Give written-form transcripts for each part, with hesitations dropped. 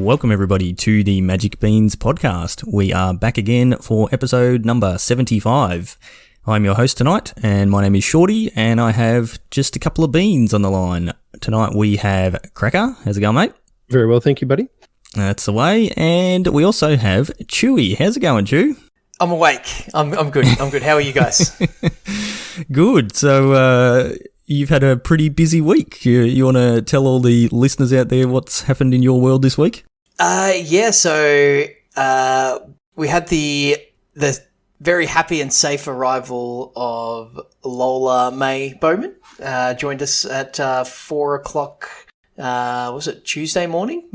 Welcome everybody to the Magic Beans podcast. We are back again for episode number 75. I'm your host tonight, and my name is Shorty, and I have just a couple of beans on the line. Tonight we have Cracker. How's it going, mate? Very well, thank you, buddy. That's the way. And we also have Chewy. How's it going, Chew? I'm awake. I'm good. I'm good. How are you guys? Good. So you've had a pretty busy week. You want to tell all the listeners out there what's happened in your world this week? Yeah. So we had the very happy and safe arrival of Lola May Bowman. Joined us at 4 o'clock. Was it Tuesday morning?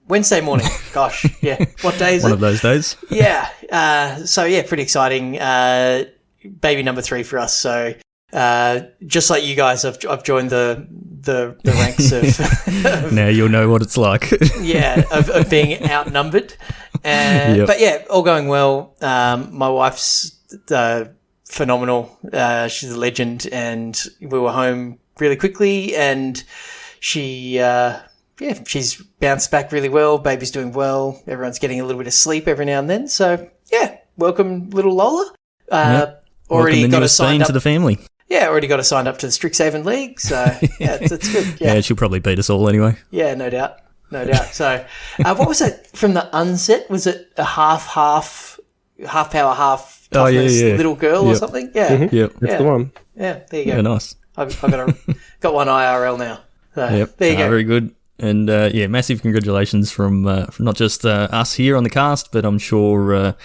Wednesday morning. Gosh, yeah. What day is it? One of those days. Yeah. So yeah, pretty exciting. Baby number 3 for us. So just like you guys, I've joined the ranks of now you'll know what it's like. of being outnumbered. But yeah, all going well. My wife's phenomenal. She's a legend, and we were home really quickly, and she's bounced back really well. Baby's doing well. Everyone's getting a little bit of sleep every now and then. So yeah, welcome little Lola. Already got us signed up to the family. Yeah, already got us signed up to the Strixhaven League. So yeah, it's good. Yeah. She'll probably beat us all anyway. Yeah, no doubt. So what was it from the unset? Was it a half power, half toughness little girl or something? Yeah. Mm-hmm. Yep. That's the one. Yeah, there you go. Yeah, nice. I've got one IRL now. So, there you go. Very good. And massive congratulations from not just us here on the cast, but I'm sure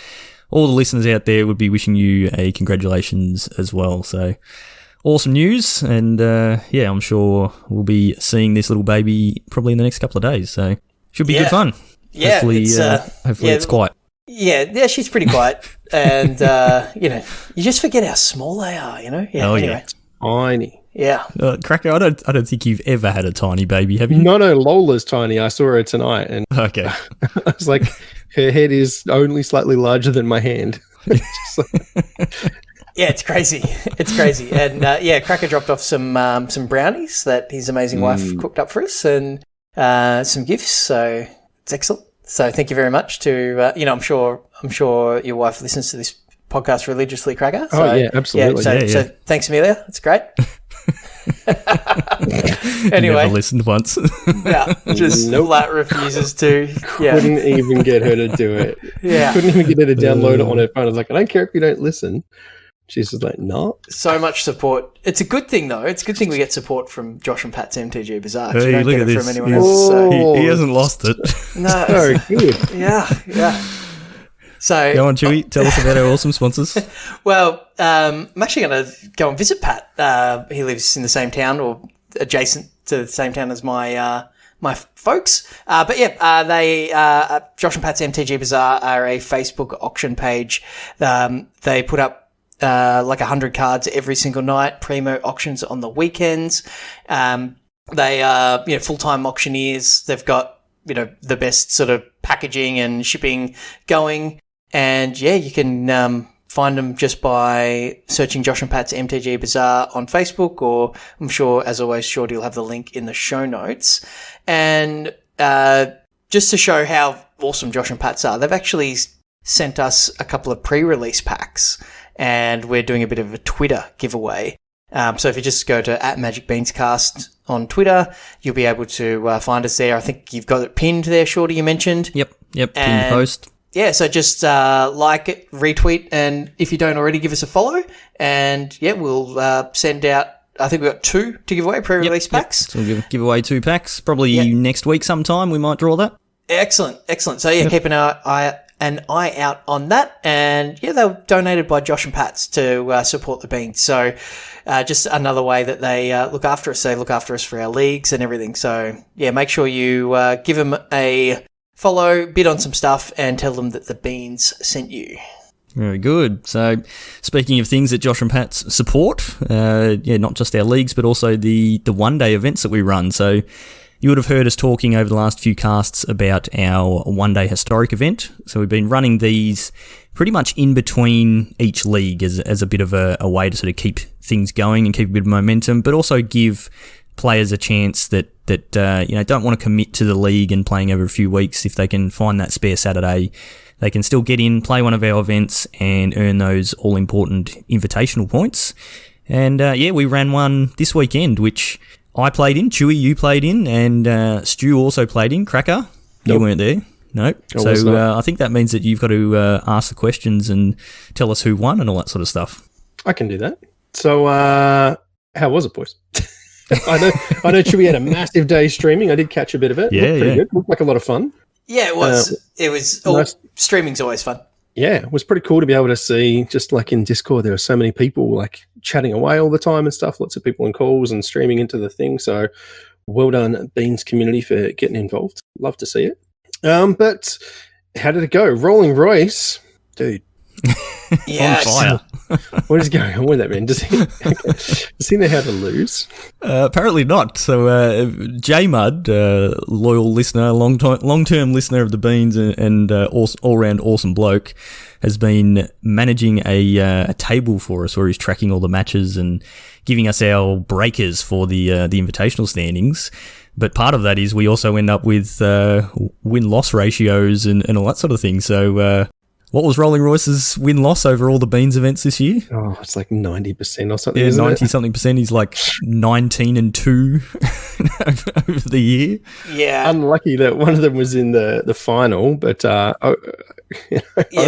all the listeners out there would be wishing you a congratulations as well. So awesome news. And I'm sure we'll be seeing this little baby probably in the next couple of days. So should be good fun. Yeah. Hopefully it's quiet. Yeah, she's pretty quiet. And, you just forget how small they are, Yeah, anyway. Tiny. Yeah. Cracker, I don't think you've ever had a tiny baby, have you? No, Lola's tiny. I saw her tonight, and okay. I was like, her head is only slightly larger than my hand. Yeah, it's crazy. It's crazy. And Cracker dropped off some brownies that his amazing wife cooked up for us, and some gifts. So it's excellent. So thank you very much to I'm sure your wife listens to this podcast religiously, Cracker. So, absolutely. So thanks, Amelia. It's great. Anyway, never listened once. Just flat refuses to. Yeah. Couldn't even get her to do it. Yeah, couldn't even get her to download it on her phone. I was like, I don't care if you don't listen. She's just like, no. So much support. It's a good thing, though. It's a good thing we get support from Josh and Pat's MTG Bazaar. Hey, you don't look get at it this. From anyone else. So. He hasn't lost it. No, very good. Yeah. So go on, Chewy. Tell us about our awesome sponsors. Well, I'm actually going to go and visit Pat. He lives in the same town or adjacent to the same town as my folks. They Josh and Pat's MTG Bazaar are a Facebook auction page. They put up like 100 cards every single night. Primo auctions on the weekends. They are full-time auctioneers. They've got the best sort of packaging and shipping going. And you can find them just by searching Josh and Pat's MTG Bazaar on Facebook, or I'm sure, as always, Shorty will have the link in the show notes. And just to show how awesome Josh and Pat's are, they've actually sent us a couple of pre-release packs, and we're doing a bit of a Twitter giveaway. So if you just go to @MagicBeansCast on Twitter, you'll be able to find us there. I think you've got it pinned there, Shorty, you mentioned. Yep, pinned post. Yeah, so just like it, retweet, and if you don't already, give us a follow. And we'll send out, I think we've got 2 to give away, pre-release packs. So we'll give away 2 packs. Probably next week sometime we might draw that. Excellent. So keep an eye out on that. And they were donated by Josh and Pat's to support the Beans. So just another way that they look after us. They look after us for our leagues and everything. So make sure you give them a follow, bid on some stuff, and tell them that the Beans sent you. Very good. So, speaking of things that Josh and Pat's support, not just our leagues, but also the one-day events that we run. So, you would have heard us talking over the last few casts about our one-day historic event. So, we've been running these pretty much in between each league as a bit of a way to sort of keep things going and keep a bit of momentum, but also give players a chance that don't want to commit to the league and playing over a few weeks. If they can find that spare Saturday, they can still get in, play one of our events, and earn those all-important invitational points. And we ran one this weekend, which I played in, Chewy, you played in, and Stu also played in. Cracker, you weren't there. No. So I think that means that you've got to ask the questions and tell us who won and all that sort of stuff. I can do that. So how was it, boys? I know Chewy had a massive day streaming. I did catch a bit of it. Yeah, Looked pretty good. Looked like a lot of fun. Yeah, it was. Nice. Streaming's always fun. Yeah, it was pretty cool to be able to see, just like in Discord, there were so many people like chatting away all the time and stuff, lots of people in calls and streaming into the thing. So well done, Beans community, for getting involved. Love to see it. But how did it go? Rolling Royce, dude. Yes. On fire. What is going on with that, man? Does he know how to lose? Apparently not. So J Mud, loyal listener, long-term listener of the Beans, and all-round awesome bloke, has been managing a table for us where he's tracking all the matches and giving us our breakers for the invitational standings. But part of that is we also end up with win-loss ratios and all that sort of thing. So what was Rolling Royce's win-loss over all the Beans events this year? Oh, it's like 90% or something. Yeah, isn't 90-something percent. He's like 19-2 over the year. Yeah. Unlucky that one of them was in the final, but oh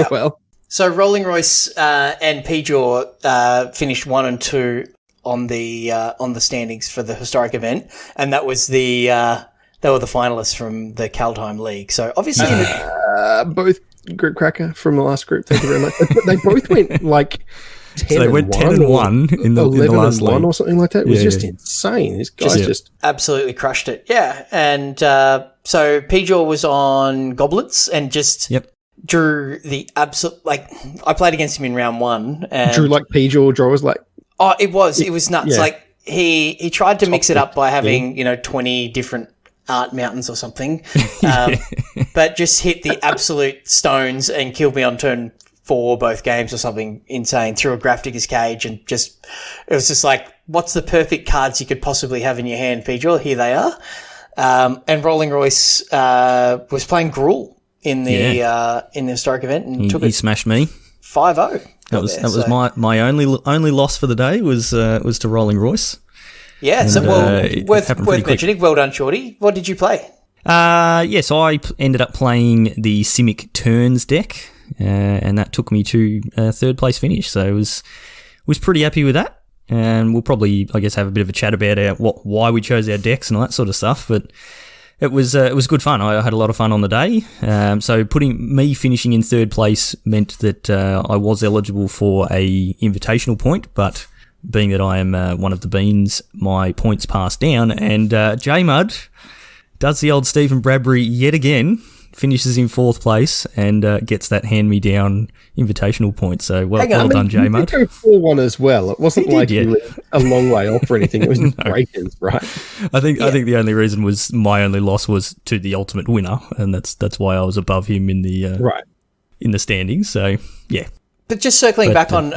well. So Rolling Royce and P-Jaw finished 1 and 2 on the standings for the historic event, and that was they were the finalists from the Kaldheim League. So obviously, both Group Cracker from the last group. Thank you very much. They both went like 10 so they went 10-1 in the last league or something like that. It was just insane. This guy just absolutely crushed it. Yeah, and so P-Jaw was on goblets and just drew the absolute. Like, I played against him in round 1. And drew like P-Jaw draws like. Oh, it was nuts. Yeah. Like he tried to mix it up by having 20 different art mountains or something, but just hit the absolute stones and killed me on turn 4 both games or something insane. Threw a Grafdigger's Cage and it was just like, what's the perfect cards you could possibly have in your hand, P-Jaw? Here they are. And Rolling Royce was playing Gruul in the historic event and he smashed me 5-0. That was my only loss for the day was to Rolling Royce. Yeah, so worth mentioning. Well done, Shorty. What did you play? So I ended up playing the Simic Turns deck, and that took me to a third place finish. So I was pretty happy with that. And we'll probably, I guess, have a bit of a chat about why we chose our decks and all that sort of stuff. But it was good fun. I had a lot of fun on the day. So me finishing in third place meant that I was eligible for a invitational point, but being that I am one of the Beans, my points passed down, and J-Mud does the old Stephen Bradbury yet again, finishes in fourth place, and gets that hand-me-down invitational point. So well done, J-Mud. You did go 4-1 as well. It wasn't you were a long way off or anything. It was just breakers, right? I think the only reason was my only loss was to the ultimate winner, and that's why I was above him in the in the standings. So yeah. But just circling back on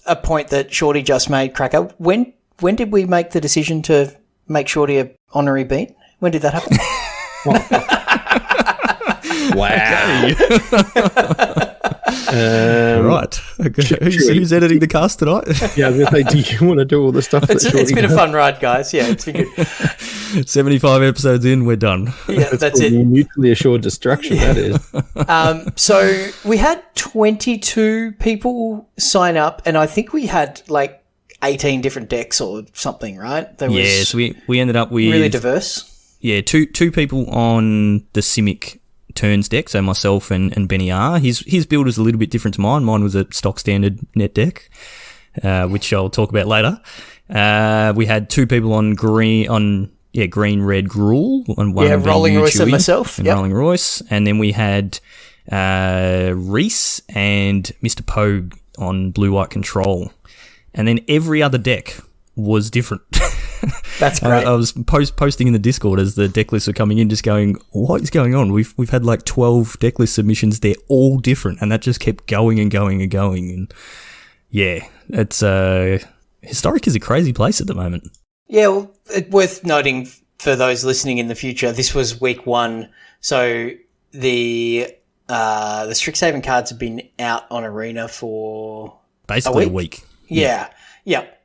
a point that Shorty just made, Cracker, when did we make the decision to make Shorty a honorary beat? When did that happen? Wow. Right. Okay. Who's editing the cast tonight? Yeah, I was going to say, do you want to do all the stuff that Shorty It's been a fun ride, guys. Yeah, it's been good. 75 episodes in, we're done. Yeah, that's it. Mutually assured destruction, that is. So we had 22 people sign up, and I think we had like 18 different decks or something, right? So we ended up with... Really diverse. Yeah, two people on the Simic Turns deck, so myself and Benny R. His build was a little bit different to mine. Mine was a stock standard net deck, which I'll talk about later. We had two people on green red Gruul, and one of Rolling Royce Chewy and myself, Rolling Royce, and then we had Reese and Mr. Pogue on blue white control, and then every other deck was different. That's great. I was posting in the Discord as the deck lists were coming in, just going, what is going on? We've had like 12 deck list submissions. They're all different, and that just kept going and going and going. And yeah, it's historic is a crazy place at the moment. Yeah, well, worth noting for those listening in the future, this was week 1. So the Strixhaven cards have been out on Arena for basically a week. Yeah.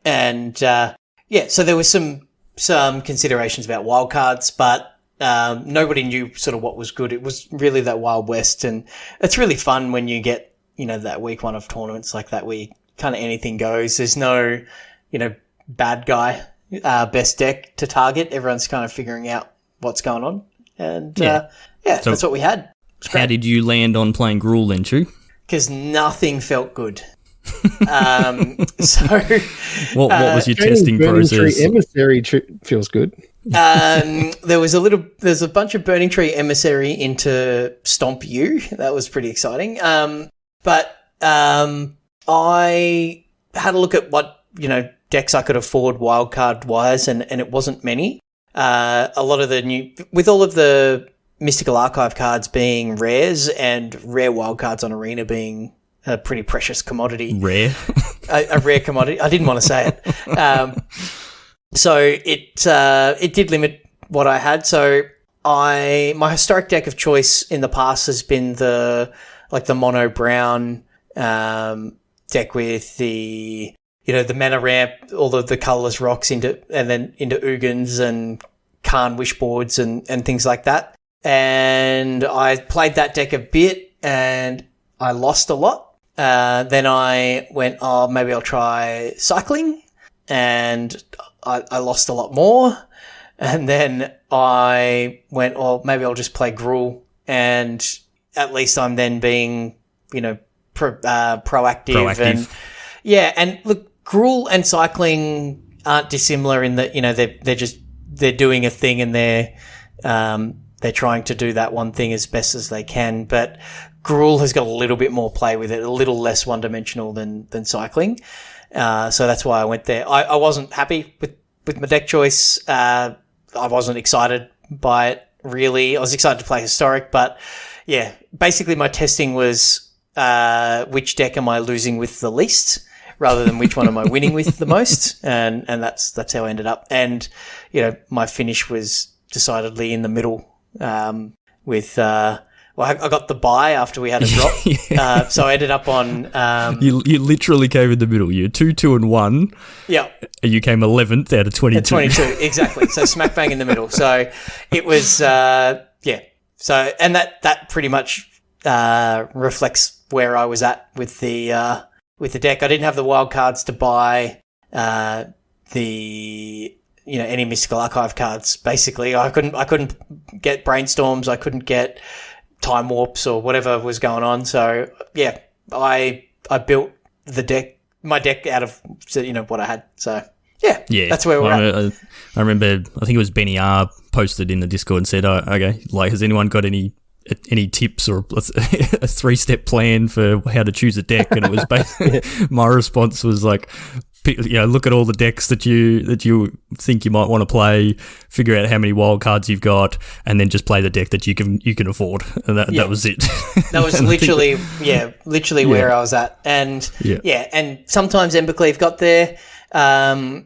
And so there was some considerations about wild cards, but nobody knew sort of what was good. It was really that Wild West, and it's really fun when you get, that week 1 of tournaments like that where kind of anything goes. There's no, bad guy, best deck to target. Everyone's kind of figuring out what's going on. And so that's what we had. How did you land on playing Gruul then, Chew? Because nothing felt good. What was your testing process? Emissary feels good. There's a bunch of Burning Tree Emissary into Stomp U. That was pretty exciting. But I had a look at what, decks I could afford wildcard wise, and it wasn't many. A lot of with all of the Mystical Archive cards being rares and rare wildcards on Arena being a pretty precious commodity. Rare? a rare commodity. I didn't want to say it. So it did limit what I had. So my historic deck of choice in the past has been the mono brown deck with the mana ramp, all of the colorless rocks into Ugins and Karn wishboards and things like that. And I played that deck a bit and I lost a lot. Then I went, maybe I'll try cycling, and I lost a lot more. And then I went, maybe I'll just play Gruul, and at least I'm then being, proactive. And and look, Gruul and cycling aren't dissimilar in that, they're doing a thing and they're trying to do that one thing as best as they can. But Gruul has got a little bit more play with it, a little less one-dimensional than cycling. So that's why I went there. I wasn't happy with my deck choice. I wasn't excited by it, really. I was excited to play Historic, but yeah, basically my testing was which deck am I losing with the least, rather than which one am I winning with the most. And that's how I ended up. And, my finish was decidedly in the middle, with, I got the bye after we had a drop. So I ended up on, you literally came in the middle. You're 2, and 1. Yeah. And you came 11th out of 22. At 22, exactly. So smack bang in the middle. So it was, So, and that pretty much, reflects where I was at with the deck. I didn't have the wild cards to buy, any Mystical Archive cards. Basically, I couldn't get Brainstorms. I couldn't get Time Warps or whatever was going on. So yeah, I built my deck out of what I had. So yeah, that's where we're at. I remember, I think it was Benny R posted in the Discord and said, okay, has anyone got any tips or a 3-step plan for how to choose a deck? And it was basically, my response was like, look at all the decks that you think you might want to play, figure out how many wild cards you've got, and then just play the deck that you can afford. And that was it. That was literally where I was at. And and sometimes Embercleave got there. I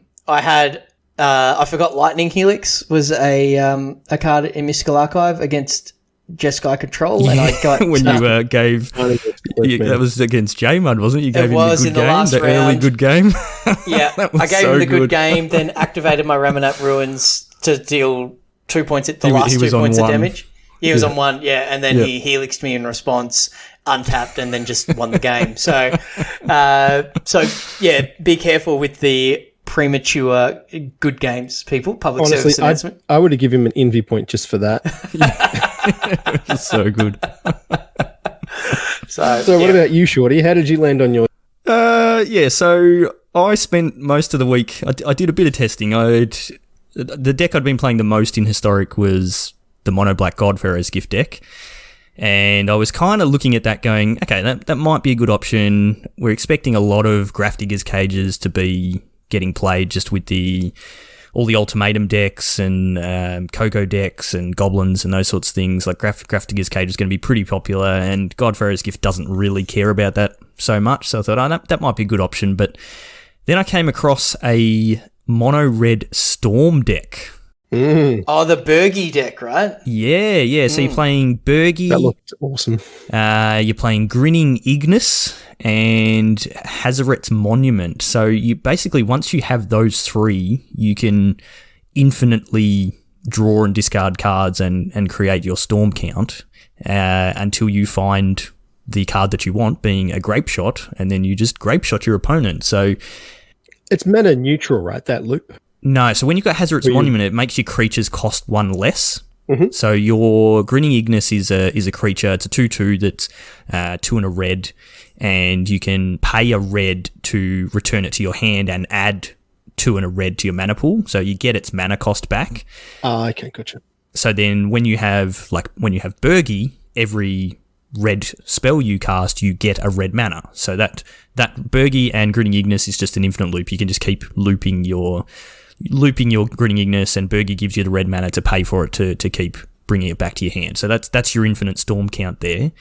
forgot Lightning Helix was a card in Mystical Archive against Jeskai Control, and I got when you gave that was against J-Mud, wasn't it? You gave him the good game, the early good game. Yeah, I gave him the good game, then activated my Ramonap Ruins to deal 2 points at the last 2 points of damage. He was on 1, and then he helixed me in response, untapped, and then just won the game. So be careful with the premature good games, people. Public Honestly, service announcement. I would have given him an envy point just for that. So good. So what about you, Shorty? How did you land on your? So I spent most of the week. I did a bit of testing. The deck I'd been playing the most in Historic was the Mono Black Godpharaoh's Gift deck, and I was kind of looking at that, going, okay, that might be a good option. We're expecting a lot of Grafdigger's Cages to be getting played, just with all the ultimatum decks and Coco decks and goblins and those sorts of things. Like Grafdigger's Cage is going to be pretty popular, and Godpharaoh's Gift doesn't really care about that so much. So I thought, that might be a good option. But then I came across a mono red Storm deck. Oh, the Bergie deck, right? Yeah. So you're playing Bergie. That looked awesome. You're playing Grinning Ignis and Hazaret's Monument. So you basically, once you have those three, you can infinitely draw and discard cards and create your Storm count until you find the card that you want, being a Grape Shot, and then you just Grape Shot your opponent. So it's mana neutral, right? That loop. No, so when you've got Hazaret's Monument, it makes your creatures cost one less. Mm-hmm. So your Grinning Ignis is a creature. It's a 2/2 that's 2 and a red, and you can pay a red to return it to your hand and add 2 and a red to your mana pool. So you get its mana cost back. Okay, gotcha. So then when you have Bergie, every red spell you cast, you get a red mana. So that Bergie and Grinning Ignis is just an infinite loop. You can just keep looping your Grinning Ignis, and Bergie gives you the red mana to pay for it to keep bringing it back to your hand. So that's your infinite Storm count there.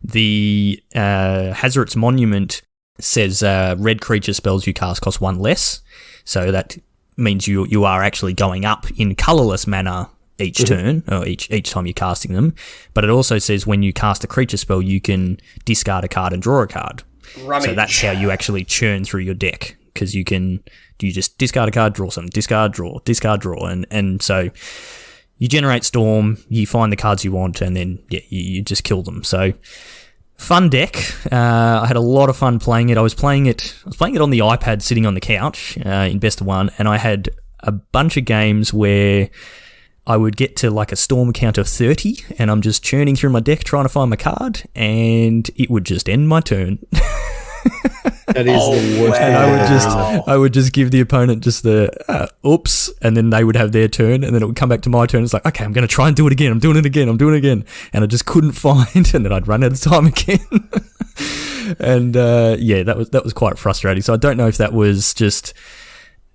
The Hazaret's Monument says red creature spells you cast cost 1 less. So that means you are actually going up in colourless mana each turn, or each time you're casting them. But it also says when you cast a creature spell, you can discard a card and draw a card. Rummage. So that's how you actually churn through your deck, because you just discard a card, draw some, discard, draw, and so you generate Storm, you find the cards you want, and then you just kill them. So fun deck. I had a lot of fun playing it. I was playing it on the iPad, sitting on the couch in best of one, and I had a bunch of games where I would get to like a Storm count of 30, and I'm just churning through my deck trying to find my card, and it would just end my turn. That is the worst. And I would just give the opponent just the oops, and then they would have their turn, and then it would come back to my turn. It's like, okay, I'm going to try and do it again. I'm doing it again. And I just couldn't find, and then I'd run out of time again. And that was quite frustrating. So I don't know if that was just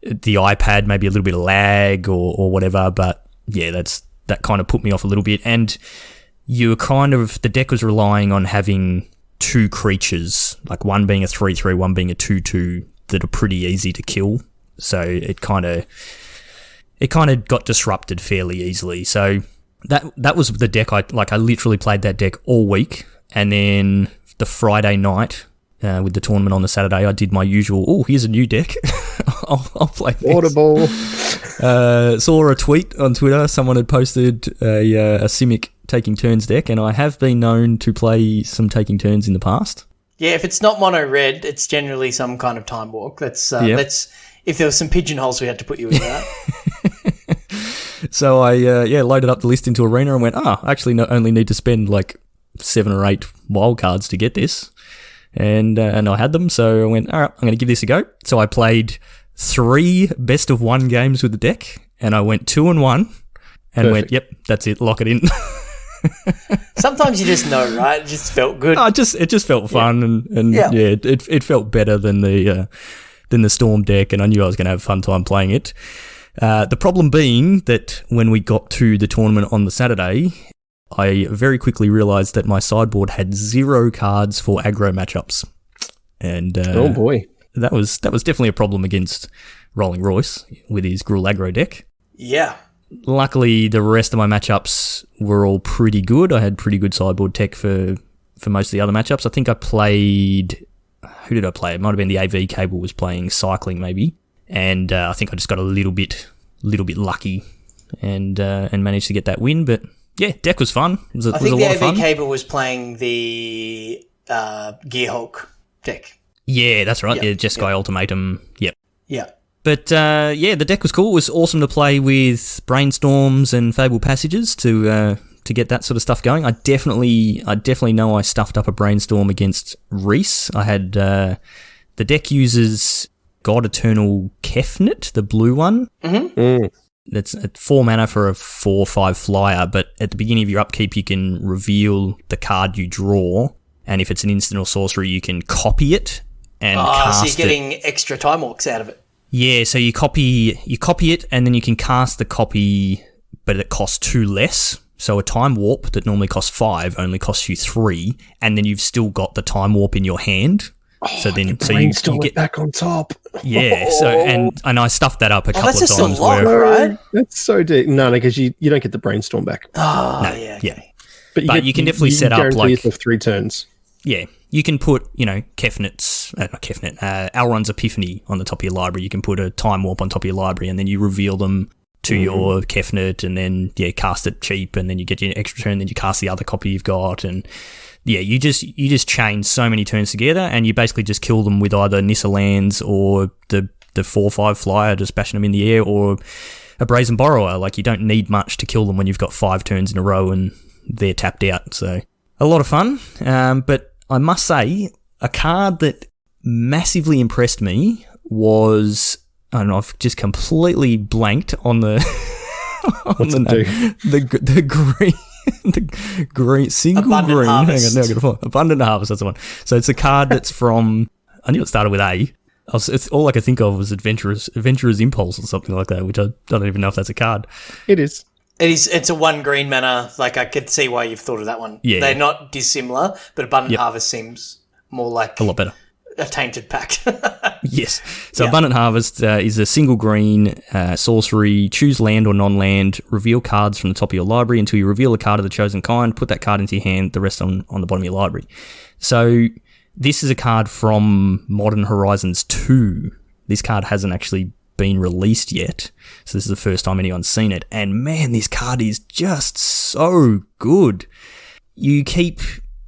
the iPad, maybe a little bit of lag or whatever, but yeah, that kind of put me off a little bit. And the deck was relying on having 2 creatures, like one being a 3/3, one being a 2/2, that are pretty easy to kill. So it kind of got disrupted fairly easily. So that was the deck I literally played that deck all week, and then the Friday night with the tournament on the Saturday, I did my usual, here's a new deck. I'll play this. Audible. Saw a tweet on Twitter. Someone had posted a Simic Taking Turns deck, and I have been known to play some Taking Turns in the past. Yeah, if it's not mono red, it's generally some kind of time walk. That's if there was some pigeonholes we had to put you in that. So I loaded up the list into Arena and went, actually only need to spend like 7 or 8 wild cards to get this. And I had them, so I went, all right, I'm going to give this a go. So I played 3 best of 1 games with the deck, and I went 2-1 and went, yep, that's it, lock it in. Sometimes you just know, right? It just felt good. It just felt fun, and it felt better than the Storm deck, and I knew I was going to have a fun time playing it. The problem being that when we got to the tournament on the Saturday, I very quickly realised that my sideboard had 0 cards for aggro matchups, and oh boy, that was definitely a problem against Rolling Royce with his Gruul aggro deck. Yeah. Luckily, the rest of my matchups were all pretty good. I had pretty good sideboard tech for most of the other matchups. I think I played... Who did I play? It might have been the AV Cable was playing Cycling, maybe. And I think I just got a little bit lucky and managed to get that win. But yeah, deck was fun. It was a lot of fun. I think the AV Cable was playing the Gearhulk deck. Yeah, that's right. Yeah, Jeskai Ultimatum. Yep. Yeah. But the deck was cool. It was awesome to play with Brainstorms and Fable Passages to get that sort of stuff going. I definitely know I stuffed up a Brainstorm against Reese. I had the deck uses God Eternal Kefnet, the blue one. Mm-hmm. That's 4 mana for a 4/5 flyer, but at the beginning of your upkeep you can reveal the card you draw, and if it's an instant or sorcery you can copy it and cast it. So you're getting extra time walks out of it. Yeah, so you copy it, and then you can cast the copy, but it costs 2 less. So a Time Warp that normally costs 5 only costs you 3, and then you've still got the Time Warp in your hand. So then, brainstorm you it get back on top. yeah. So and I stuffed that up a couple that's of just times a lot, where right? That's so deep. No, because you don't get the brainstorm back. Oh, No, yeah. yeah. But you can definitely set up, guarantee like- yourself 3 turns. Yeah, you can put, Kefnit's, not Kefnit, Elrond's Epiphany on the top of your library. You can put a Time Warp on top of your library, and then you reveal them to your Kefnit, and then, cast it cheap, and then you get your extra turn, then you cast the other copy you've got, and, you just chain so many turns together, and you basically just kill them with either Nissa lands or the 4/5 flyer, just bashing them in the air, or a Brazen Borrower. Like, you don't need much to kill them when you've got 5 turns in a row, and they're tapped out, so a lot of fun. But I must say, a card that massively impressed me was, I don't know, I've just completely blanked on the What's it do? the green. The green single Abundant green. Harvest. Hang on, now I gotta find Abundant Harvest. That's the one. So it's a card that's from. I knew it started with A. It's all I could think of was Adventurer's Impulse or something like that, which I don't even know if that's a card. It is. It's a 1 green mana. Like, I could see why you've thought of that one. Yeah. They're not dissimilar, but Abundant Yep. Harvest seems more like A lot better. a tainted pack. Yes. So Yeah. Abundant Harvest is a single green sorcery. Choose land or non-land. Reveal cards from the top of your library until you reveal a card of the chosen kind. Put that card into your hand. The rest on the bottom of your library. So this is a card from Modern Horizons 2. This card hasn't actually been released yet. So this is the first time anyone's seen it. And man, this card is just so good. You keep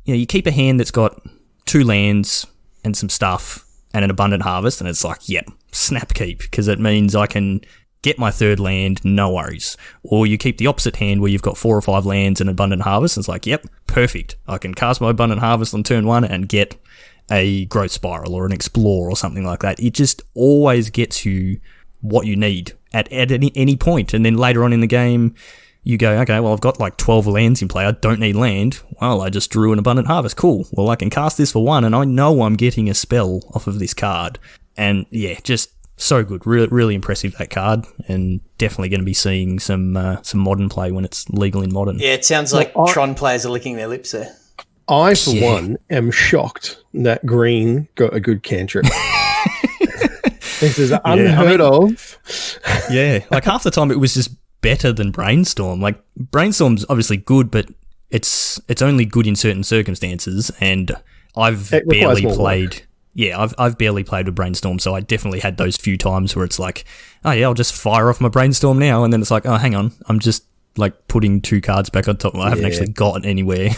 a hand that's got 2 lands and some stuff and an Abundant Harvest, and it's like, yep, snap keep, because it means I can get my 3rd land, no worries. Or you keep the opposite hand where you've got 4 or 5 lands and Abundant Harvest, and it's like, yep, perfect. I can cast my Abundant Harvest on turn 1 and get a Growth Spiral or an Explore or something like that. It just always gets you what you need at any point. And then later on in the game, you go, okay, well, I've got like 12 lands in play. I don't need land. Well, I just drew an Abundant Harvest. Cool. Well, I can cast this for 1, and I know I'm getting a spell off of this card. And yeah, just so good. Really, really impressive, that card. And definitely going to be seeing some Modern play when it's legal in Modern. Yeah, it sounds like Well, Tron players are licking their lips there. I, for one, am shocked that green got a good cantrip. This is unheard of. Yeah, like half the time it was just better than Brainstorm. Like, Brainstorm's obviously good, but it's only good in certain circumstances, and I've It requires barely more played. work. Yeah, I've barely played with Brainstorm, so I definitely had those few times where it's like, oh yeah, I'll just fire off my Brainstorm now, and then it's like, oh, hang on, I'm just like putting 2 cards back on top. I haven't actually gotten anywhere.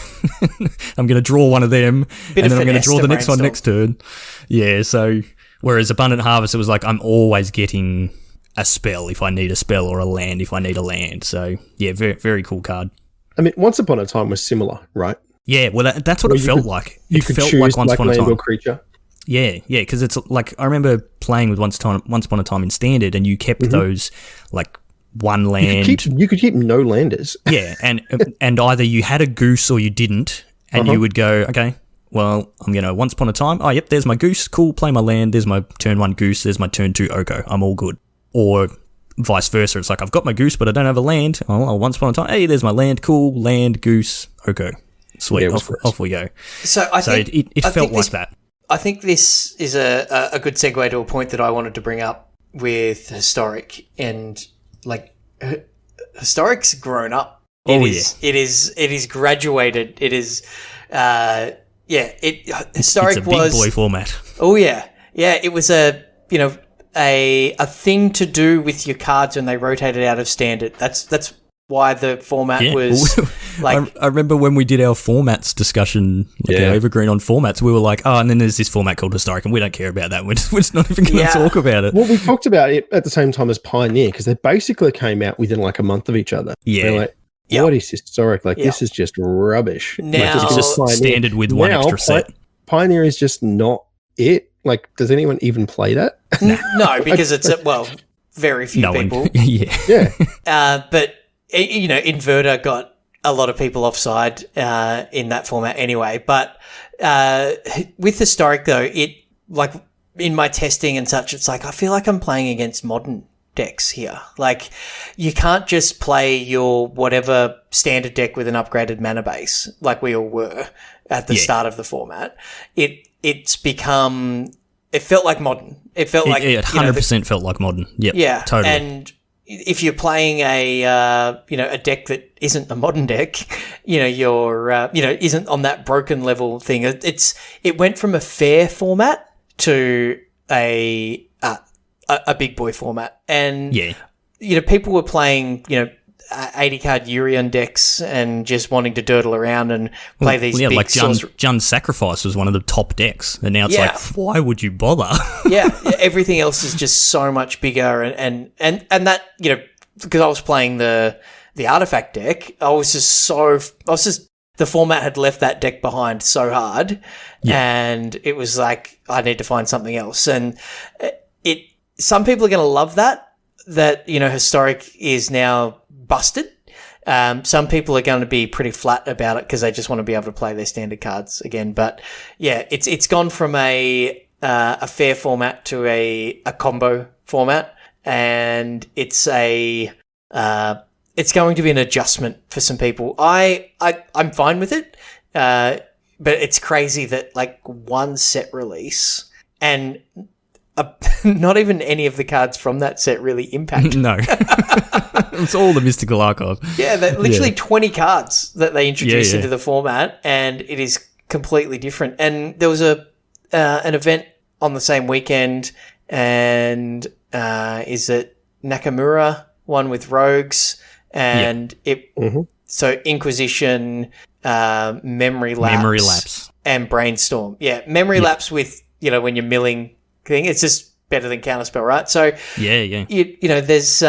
I'm going to draw one of them, Bit and of then I'm going to finesse draw to the next one Brainstorm. next turn. Yeah, so whereas Abundant Harvest, it was like I'm always getting a spell if I need a spell, or a land if I need a land. So yeah, very, very cool card. I mean, Once Upon a Time was similar, right? Yeah, well, that's what Well, it you felt could- like. You It could felt choose like Once Upon a land or Time. creature. Yeah, because it's like, I remember playing with Once Upon a Time in Standard, and you kept those like one land. You could keep no landers. Yeah, and either you had a goose or you didn't, and you would go, okay, well, I'm going to Once Upon a Time. Oh, yep, there's my goose. Cool, play my land. There's my turn 1 goose. There's my turn 2 Oko. I'm all good. Or vice versa. It's like, I've got my goose, but I don't have a land. Oh, Once Upon a Time. Hey, there's my land. Cool, land, goose, Oko. Sweet, Yeah, it was off we go. So I think it I felt think like this, that. I think this is a good segue to a point that I wanted to bring up with Historic, and like Historic's grown up. It is graduated. It is Historic It's a big was boy format. Oh yeah. It was a thing to do with your cards when they rotated out of Standard. That's why the format was like. I remember when we did our formats discussion, like our Evergreen on formats, we were like, oh, and then there's this format called Historic, and we don't care about that. We're just not even going to talk about it. Well, we talked about it at the same time as Pioneer, because they basically came out within like a month of each other. Yeah. They're like, what is Historic? Like, this is just rubbish. Now- It's just Pioneer. Standard with one Now, extra set. Pioneer is just not it. Like, does anyone even play that? No, because it's very few No people. one. Yeah. Yeah. But Inverter got a lot of people offside in that format anyway. But with Historic though, it like in my testing and such, it's like I feel like I'm playing against Modern decks here. Like you can't just play your whatever Standard deck with an upgraded mana base like we all were at the start of the format. it's become. It felt like Modern. It felt like it 100% felt like Modern. Yep, yeah, totally. And if you're playing a deck that isn't a Modern deck, you're isn't on that broken level thing. It went from a fair format to a big boy format, and people were playing 80 card Urion decks and just wanting to dirtle around and play these big like Jund's Sacrifice was one of the top decks, and now it's like, why would you bother? Everything else is just so much bigger, and that because I was playing the Artifact deck, the format had left that deck behind so hard, and it was like I need to find something else, and some people are going to love that Historic is now busted. Some people are going to be pretty flat about it because they just want to be able to play their standard cards again. But yeah, it's gone from a fair format to a combo format, and it's going to be an adjustment for some people. I'm fine with it, but it's crazy that like one set release and not even any of the cards from that set really impact. No. It's all the Mystical Archive. Yeah, literally 20 cards that they introduced into the format, and it is completely different. And there was an event on the same weekend, and is it Nakamura, one with Rogues, and so Inquisition, Memory Lapse, and Brainstorm. Yeah, Memory Lapse with, when you're milling thing. It's just better than Counterspell, right? So there's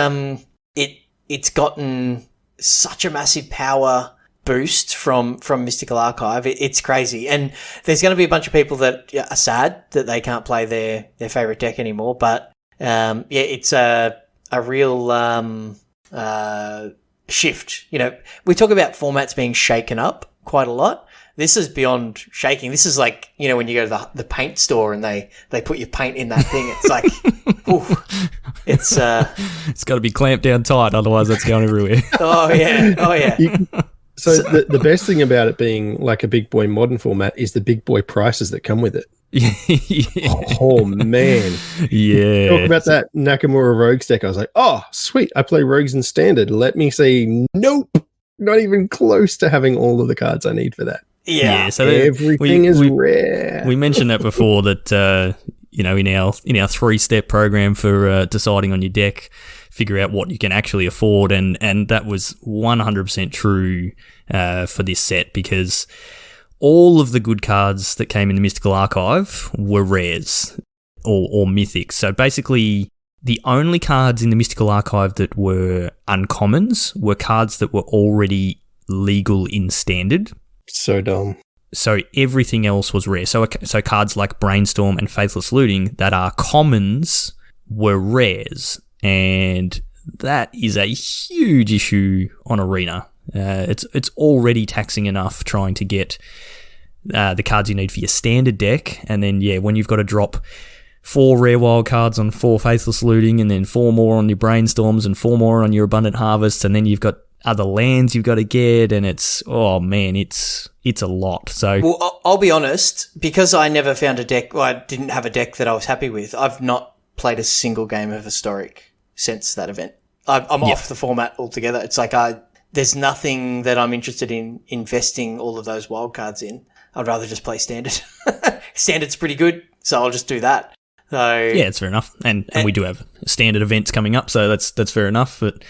it's gotten such a massive power boost from Mystical Archive. It's crazy, and there's going to be a bunch of people that are sad that they can't play their favorite deck anymore. But it's a real shift. We talk about formats being shaken up quite a lot. This is beyond shaking. This is like, when you go to the paint store and they put your paint in that thing. It's like, ooh, it's got to be clamped down tight, otherwise that's going everywhere. Oh yeah. So the best thing about it being like a big boy Modern format is the big boy prices that come with it. Oh man. Yeah. Talk about that Nakamura Rogues deck. I was like, oh sweet, I play Rogues in Standard. Let me say, nope, not even close to having all of the cards I need for that. Yeah, so everything is rare. We mentioned that before that in our 3-step program for deciding on your deck, figure out what you can actually afford, and that was 100% true for this set, because all of the good cards that came in the Mystical Archive were rares or mythics. So basically, the only cards in the Mystical Archive that were uncommons were cards that were already legal in Standard. So dumb. So everything else was rare. So cards like Brainstorm and Faithless Looting that are commons were rares, and that is a huge issue on Arena. It's already taxing enough trying to get the cards you need for your standard deck, and then when you've got to drop 4 rare wild cards on 4 Faithless Looting, and then 4 more on your Brainstorms, and 4 more on your Abundant Harvest, and then you've got other lands you've got to get, and it's a lot. So, well, I'll be honest, because I never found a deck, I didn't have a deck that I was happy with. I've not played a single game of Historic since that event. I'm off the format altogether. It's like there's nothing that I'm interested in investing all of those wild cards in. I'd rather just play Standard. Standard's pretty good, so I'll just do that. So yeah, it's fair enough, and we do have Standard events coming up, so that's fair enough. But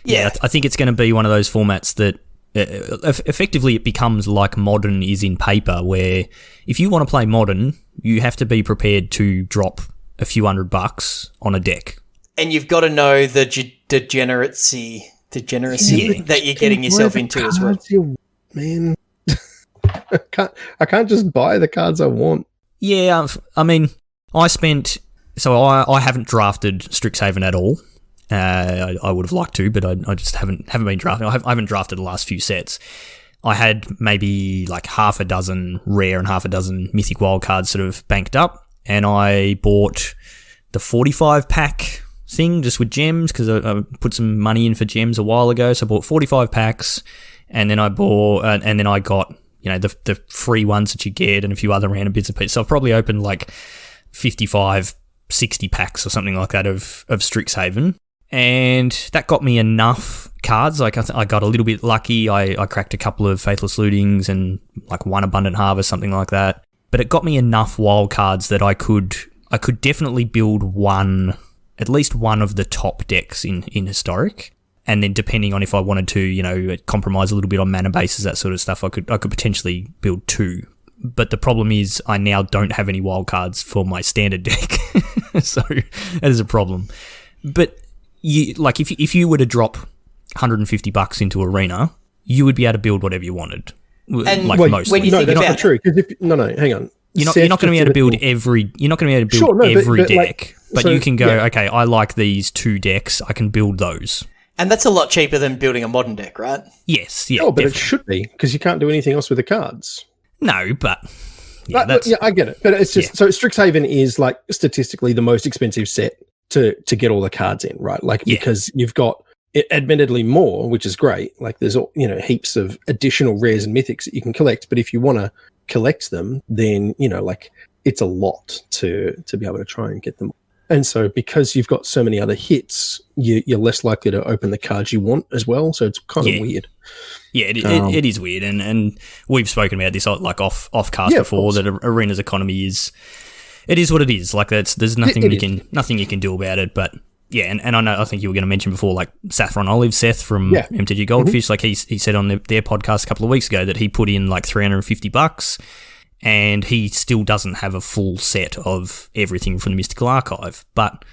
yeah, I think it's going to be one of those formats that effectively it becomes like Modern is in paper, where if you want to play Modern, you have to be prepared to drop a few $100 on a deck. And you've got to know the degeneracy that you're getting yourself into as well. Man, I can't just buy the cards I want. Yeah, I mean, I haven't drafted Strixhaven at all. I would have liked to, but I just haven't been drafting. I haven't drafted the last few sets. I had maybe like half a dozen rare and half a dozen mythic wildcards sort of banked up, and I bought the 45 pack thing just with gems, because I put some money in for gems a while ago. So I bought 45 packs, and then I got the free ones that you get and a few other random bits and pieces. So I've probably opened like 55, 60 packs or something like that of Strixhaven. And that got me enough cards. Like I got a little bit lucky. I cracked a couple of Faithless Lootings and like one Abundant Harvest, something like that. But it got me enough wild cards that I could definitely build at least one of the top decks in Historic. And then depending on if I wanted to, compromise a little bit on mana bases, that sort of stuff, I could potentially build 2. But the problem is I now don't have any wild cards for my standard deck. So that is a problem. But if you were to drop $150 into Arena, you would be able to build whatever you wanted. And most. When you think that's about not true. Hang on. You're not going to be able to build every. You're not going to be able to build every deck. But you can go, okay, I like these 2 decks. I can build those. And that's a lot cheaper than building a modern deck, right? Yes. Yeah. Oh, but definitely. it should be because you can't do anything else with the cards. No, but I get it. But it's just so Strixhaven is like statistically the most expensive set to get all the cards in, right? Like because you've got admittedly more, which is great. Like there's heaps of additional rares and mythics that you can collect. But if you want to collect them, then it's a lot to be able to try and get them. And so because you've got so many other hits, you're less likely to open the cards you want as well. So it's kind of weird. Yeah, it is weird. And we've spoken about this like off cast before, that Arena's economy is what it is. Like there's nothing you can do about it. But yeah, and I think you were going to mention before, like Saffron Olive, Seth from MTG Goldfish, like he said on their podcast a couple of weeks ago that he put in like $350 and he still doesn't have a full set of everything from the Mystical Archive. But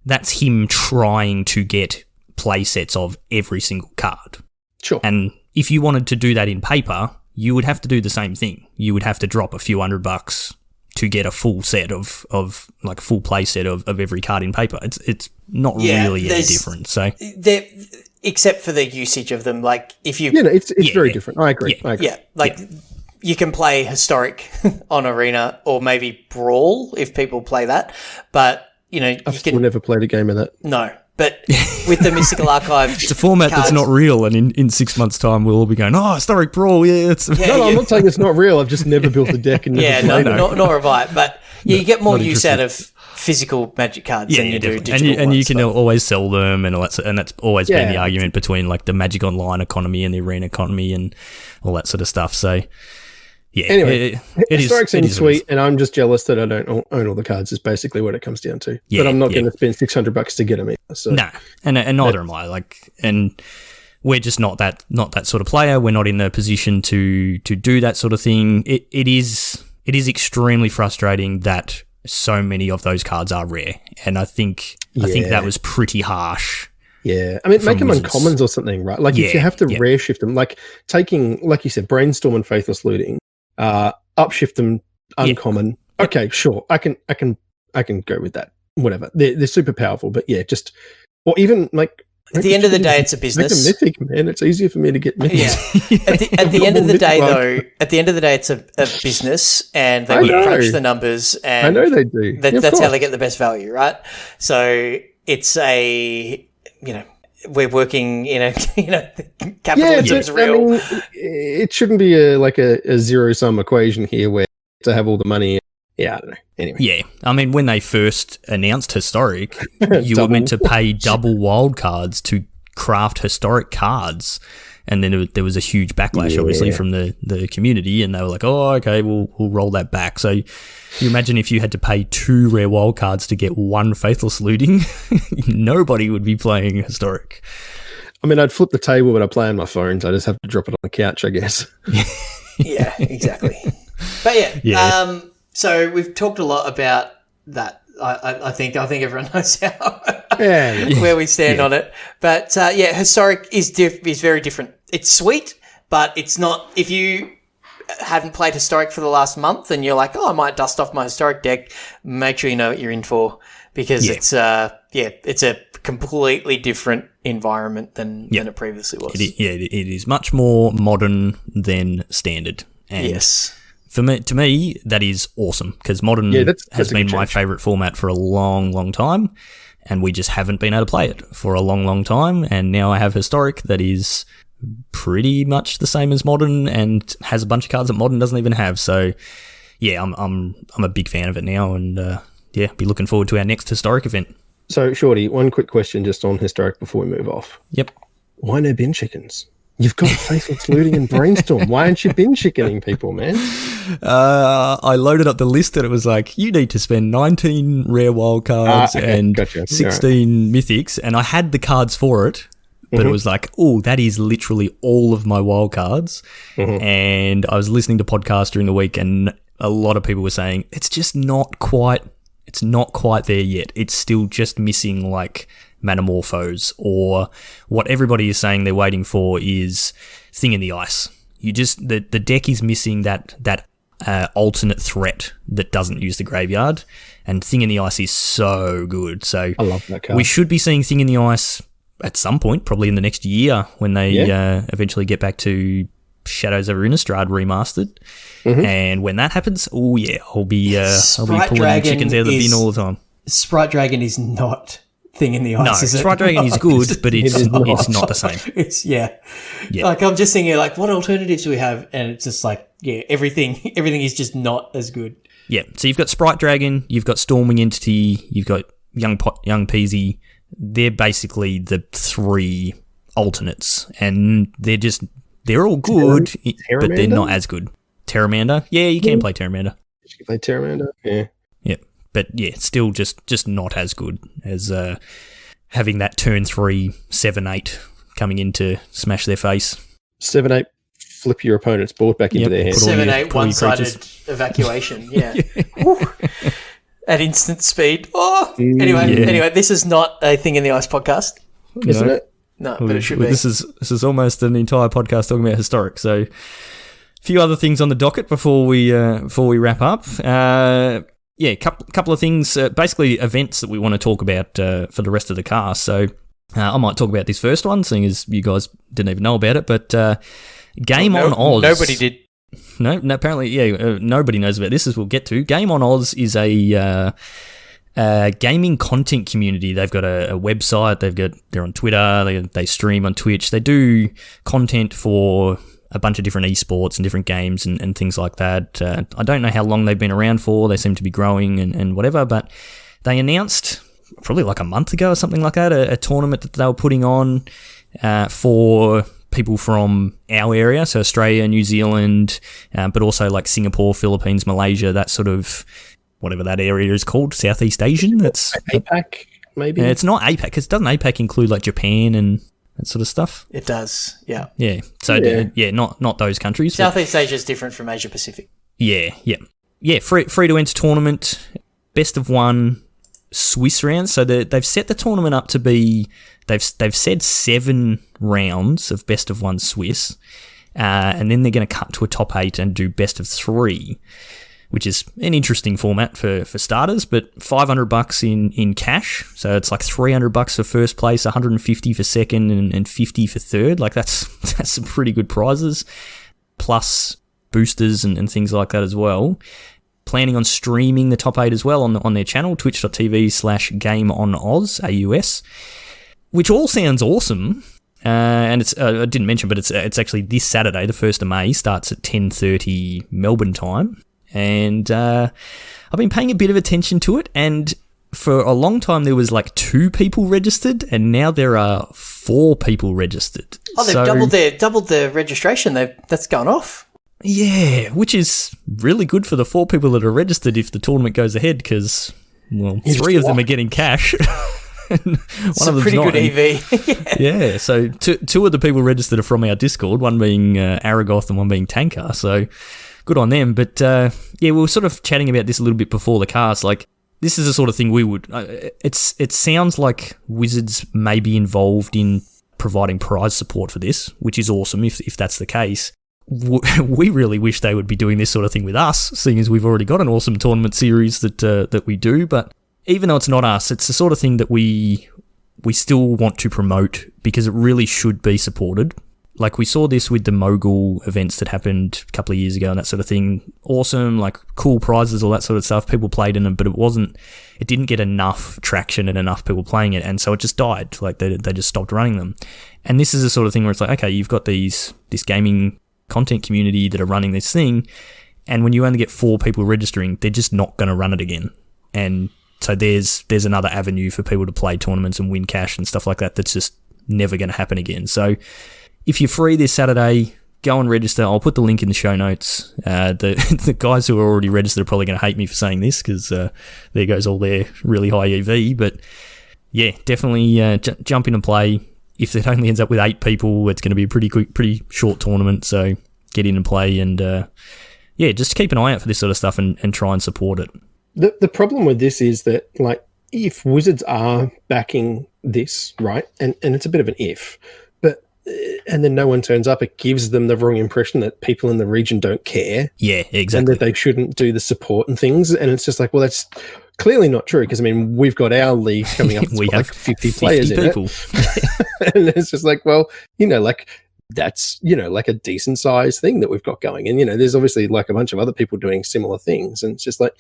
that's him trying to get play sets of every single card. Sure. And if you wanted to do that in paper, you would have to do the same thing. You would have to drop a few $100 to get a full set of like a full play set of every card in paper. It's not really any different. So except for the usage of them, like if you it's very different. I agree. You can play Historic on Arena or maybe Brawl if people play that, but I've still never played a game of that. No. But with the Mystical Archive, it's a format that's not real, and in 6 months' time, we'll all be going, Historic Brawl, I'm not saying it's not real. I've just never built a deck and never played it. Nor have I. But you get more use out of physical Magic cards than you do digital ones. And you can always sell them, and all that, and that's always been the argument between like the Magic Online economy and the Arena economy and all that sort of stuff. So. Yeah, anyway, Historic seems sweet, and I'm just jealous that I don't own all the cards. Is basically what it comes down to. Yeah, but I'm not going to spend $600 to get them either. So. No, and neither am I. Like, and we're just not that sort of player. We're not in the position to do that sort of thing. It is extremely frustrating that so many of those cards are rare, and I think that was pretty harsh. Yeah, I mean, make them uncommons or something, right? Like if you have to rare shift them, like taking, like you said, Brainstorm and Faithless Looting. Upshift them uncommon. Yeah. Okay, sure. I can go with that. Whatever. They're super powerful, but or even like at the end of the day, it's a business. Make a mythic, man. It's easier for me to get mythics. Yeah. At the end of the day, though, it's a business, and they will crunch the numbers. And I know they do. That's how they get the best value, right? So it's we're working in capitalism's real. I mean, it shouldn't be a zero-sum equation here where to have all the money. Yeah, I don't know. Anyway. Yeah, I mean, when they first announced Historic, you were meant to pay double wild cards to craft Historic cards. And then there was a huge backlash, obviously, from the community, and they were like, "Oh, okay, we'll roll that back." So, you imagine if you had to pay 2 rare wildcards to get 1 Faithless Looting, nobody would be playing Historic. I mean, I'd flip the table, but I play on my phone, so I just have to drop it on the couch, I guess. Yeah, exactly. But yeah. So we've talked a lot about that. I think everyone knows how where we stand on it. But Historic is very different. It's sweet, but it's not. If you haven't played Historic for the last month and you're like, I might dust off my Historic deck, make sure you know what you're in for, because it's a completely different environment than it previously was. It is much more modern than standard. And yes. To me, that is awesome, because Modern has been my favourite format for a long, long time, and we just haven't been able to play it for a long, long time, and now I have Historic that is pretty much the same as Modern and has a bunch of cards that Modern doesn't even have. So yeah, I'm a big fan of it now, and be looking forward to our next historic event. So Shorty, one quick question just on historic before we move off. Yep. Why no bin chickens? You've got Faceless Looting and Brainstorm. Why aren't you bin chickening people, man? I loaded up the list and it was like, you need to spend 19 rare wild cards and 16 mythics, and I had the cards for it, but it was like, oh, that is literally all of my wild cards. And I was listening to podcasts during the week, and a lot of people were saying it's just not quite there yet. It's still just missing like Manamorphos, or what everybody is saying they're waiting for is Thing in the Ice. The deck is missing that alternate threat that doesn't use the graveyard, and Thing in the Ice is so good. So I love that card. We should be seeing Thing in the Ice at some point, probably in the next year, when they eventually get back to Shadows over Innistrad remastered. And when that happens, oh yeah, I'll be pulling chickens out of the bin all the time. Sprite Dragon is not Thing in the Ice. No, is it? Sprite Dragon is good, but it's not the same. It's like, I'm just thinking, like, what alternatives do we have? And it's just like, everything is just not as good. Yeah, so you've got Sprite Dragon, you've got Stormwing Entity, you've got Young Peasy. They're basically the three alternates, and they're all good, but they're not as good. Terramander? Yeah, you can play Terramander. You can play Terramander? Yeah. Yeah, but yeah, still just not as good as having that turn 3 7/8 coming in to smash their face. 7/8, flip your opponent's board back into their hand. 7/8 one-sided evacuation. Yeah. At instant speed. Oh. Anyway, this is not a Thing in the Ice podcast, isn't it? No, but it should be. This is almost an entire podcast talking about historic. So, a few other things on the docket before we wrap up. Couple of things. Basically, events that we want to talk about for the rest of the cast. So, I might talk about this first one, seeing as you guys didn't even know about it. But Game on Oz. Nobody did. No, apparently, nobody knows about this, as we'll get to. Game on Oz is a gaming content community. They've got a website. They're on Twitter. They stream on Twitch. They do content for a bunch of different esports and different games and things like that. I don't know how long they've been around for. They seem to be growing and whatever, but they announced probably like a month ago or something like that, a tournament that they were putting on for people from our area, so Australia, New Zealand, but also like Singapore, Philippines, Malaysia, that sort of, whatever that area is called, Southeast Asian. That's APAC, maybe? It's not APAC, because doesn't APAC include like Japan and that sort of stuff? It does, yeah. Yeah, so not those countries. Southeast Asia is different from Asia Pacific. Yeah. Free to enter tournament, best of one Swiss rounds. So they've set the tournament up to be, they've said 7 rounds of best of one Swiss, and then they're going to cut to a top 8 and do best of 3, which is an interesting format for starters. But $500 in cash, so it's like $300 for first place, $150 for second, and $50 for third. Like that's some pretty good prizes, plus boosters and things like that as well. Planning on streaming the top 8 as well on their channel, twitch.tv/GameOnOz, AUS, which all sounds awesome. And it's I didn't mention, but it's actually this Saturday, the 1st of May, starts at 10:30 Melbourne time. And I've been paying a bit of attention to it, and for a long time there was like 2 people registered, and now there are 4 people registered. Oh, they've doubled their registration. That's gone off. Yeah, which is really good for the 4 people that are registered if the tournament goes ahead, because, well, 3 of them are getting cash. One of them's pretty not. Good EV. Yeah, so 2 of the people registered are from our Discord, one being Aragoth and one being Tankar, so good on them. But we were sort of chatting about this a little bit before the cast. Like, this is the sort of thing we would... it sounds like Wizards may be involved in providing prize support for this, which is awesome if that's the case. We really wish they would be doing this sort of thing with us, seeing as we've already got an awesome tournament series that we do. But even though it's not us, it's the sort of thing that we still want to promote, because it really should be supported. like we saw this with the mogul events that happened a couple of years ago and that sort of thing. Awesome, like cool prizes, all that sort of stuff. People played in them, but it didn't get enough traction and enough people playing it, and so it just died. Like they just stopped running them. And this is the sort of thing where it's like, okay, you've got this gaming content community that are running this thing, and when you only get 4 people registering, they're just not going to run it again. And so there's another avenue for people to play tournaments and win cash and stuff like that that's just never going to happen again. So if you're free this Saturday, go and register. I'll put the link in the show notes. The guys who are already registered are probably going to hate me for saying this because there goes all their really high EV. But yeah, definitely jump in and play. If it only ends up with 8 people, it's going to be a pretty short tournament. So get in and play, and just keep an eye out for this sort of stuff and try and support it. The problem with this is that, like, if Wizards are backing this, right, and it's a bit of an if, but and then no one turns up, it gives them the wrong impression that people in the region don't care. Yeah, exactly. And that they shouldn't do the support and things. And it's just like, well, that's clearly not true, because, I mean, we've got our league coming up. We have like 50 players people. In it. And it's just like, well, like, that's, like a decent sized thing that we've got going. And, there's obviously like a bunch of other people doing similar things. And it's just like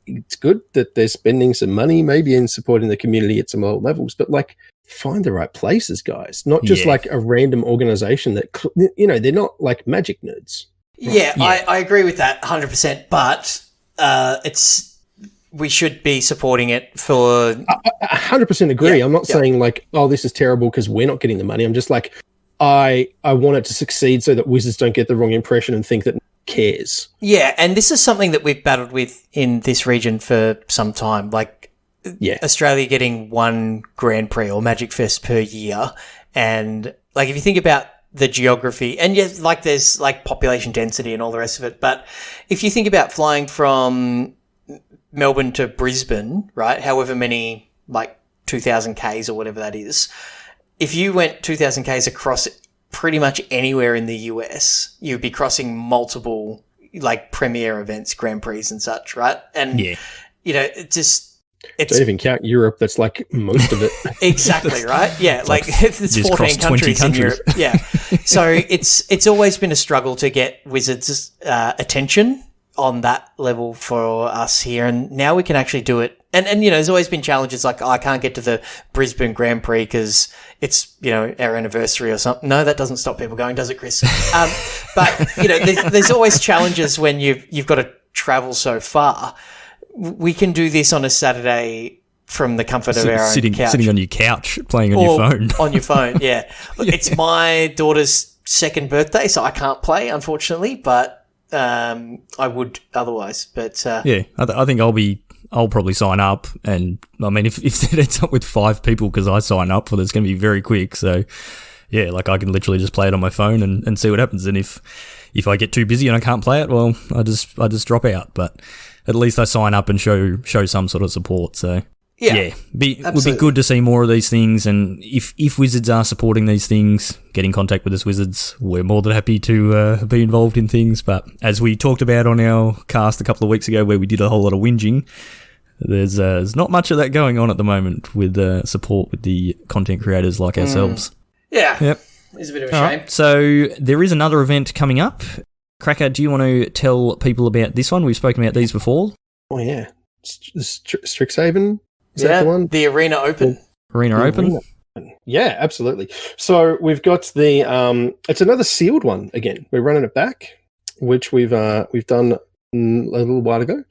it's good that they're spending some money maybe in supporting the community at some lower levels, but like, find the right places, guys, not just like a random organization that, they're not like Magic nerds. Right? Yeah. I agree with that 100%, but we should be supporting it for... 100% agree. I'm not saying like, oh, this is terrible because we're not getting the money. I'm just like, I want it to succeed so that Wizards don't get the wrong impression and think that no one cares. Yeah, and this is something that we've battled with in this region for some time. Like, Australia getting 1 Grand Prix or Magic Fest per year. And like, if you think about the geography, and like there's like population density and all the rest of it, but if you think about flying from Melbourne to Brisbane, right, however many, like 2,000 Ks or whatever that is, if you went 2,000 Ks across pretty much anywhere in the US, you'd be crossing multiple like premier events, Grand Prix and such, right? And don't even count Europe. That's like most of it. Exactly, right? Yeah, like it's 14 countries in Europe. Yeah. So it's always been a struggle to get Wizards' attention on that level for us here, and now we can actually do it. And there's always been challenges like, I can't get to the Brisbane Grand Prix because it's, our anniversary or something. No, that doesn't stop people going, does it, Chris? But, there's always challenges when you've got to travel so far. We can do this on a Saturday from the comfort of our own couch. Sitting on your couch, playing on your phone. On your phone, yeah. Look, it's my daughter's 2nd birthday, so I can't play, unfortunately, but I would otherwise. But I think I'll probably sign up, and I mean, if it ends up with 5 people because I sign up, well, it's going to be very quick. So yeah, like I can literally just play it on my phone and see what happens. And if I get too busy and I can't play it, well, I just drop out. But at least I sign up and show some sort of support. So it would be good to see more of these things. And if Wizards are supporting these things, get in contact with us, Wizards. We're more than happy to be involved in things. But as we talked about on our cast a couple of weeks ago, where we did a whole lot of whinging, there's not much of that going on at the moment with support with the content creators like ourselves. Yeah. Yep. It's a bit of a shame. Right. So there is another event coming up. Cracker, do you want to tell people about this one? We've spoken about these before. Oh, yeah. Strixhaven? Is that the one? The Arena Open. Arena Open? Yeah, absolutely. So we've got the it's another sealed one again. We're running it back, which we've done a little while ago.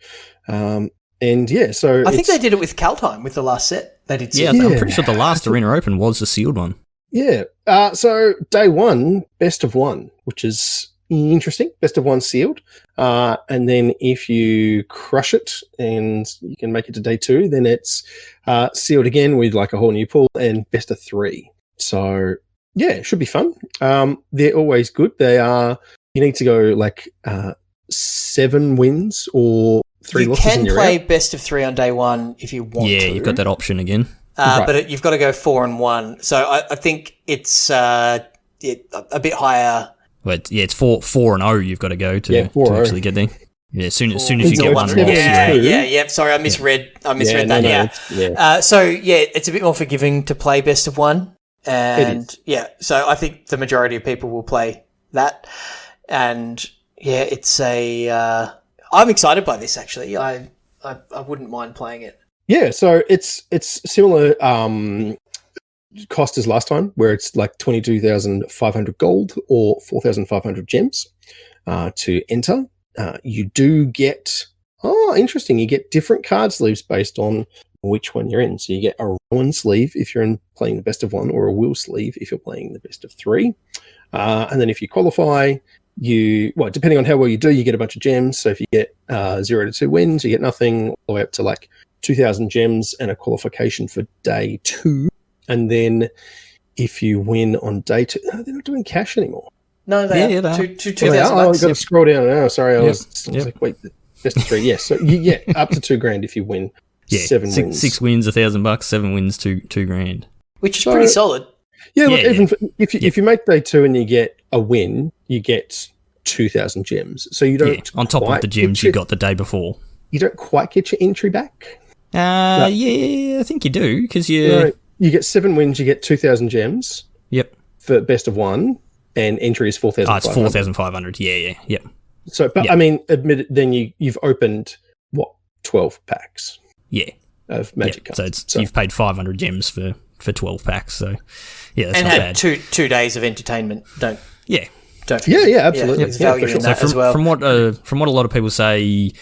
And yeah, so I think they did it with Kaltime with the last set. They did. Yeah, I'm pretty sure the last Arena Open was a sealed one. Yeah. So day 1, best of 1, which is interesting. Best of 1 sealed. And then if you crush it and you can make it to day 2, then it's sealed again with like a whole new pool and best of 3. So yeah, it should be fun. They're always good. You need to go like 7 wins or 3 losses. You can play best of 3 on day 1 if you want to. Yeah, you've got that option again. Right. But you've got to go 4-1. So I think it's a bit higher. Well, it's 4-0 you've got to go to actually get there. Yeah, as soon as you get one loss. Yeah. Sorry, I misread that. So it's a bit more forgiving to play best of 1. And so I think the majority of people will play that. And it's I'm excited by this actually. I wouldn't mind playing it. Yeah, so it's similar cost as last time, where it's like 22,500 gold or 4,500 gems to enter. You do get interesting. You get different card sleeves based on which one you're in. So you get a Rowan sleeve if you're playing the best of one, or a Will sleeve if you're playing the best of three. And then if you qualify, depending on how well you do, you get a bunch of gems. So if you get 0 to 2 wins, you get nothing, all the way up to like 2,000 gems and a qualification for day 2. And then if you win on day 2, they're not doing cash anymore. No, they are. $2,000. I've got to scroll down now. Sorry, I was like, wait, best of 3. Yes, so you get up to $2,000 if you win 7 wins. 6 wins, $1,000. 7 wins, $2,000. Which is pretty solid. Yeah, look, even if you make day 2 and you get a win, you get 2,000 gems. So you don't on top of the gems you got the day before. You don't quite get your entry back. No. Yeah, I think you do because you get 7 wins, you get 2,000 gems. Yep. For best of 1, and entry is 4,500. It's 4,500. Yeah. So, but I mean, then you've opened 12 packs. Yeah. Of magic cards. So you've paid 500 gems for 12 packs. So yeah, that's and not had bad. two days of entertainment. Don't Yeah, absolutely. There's value in that as well. From what a lot of people say,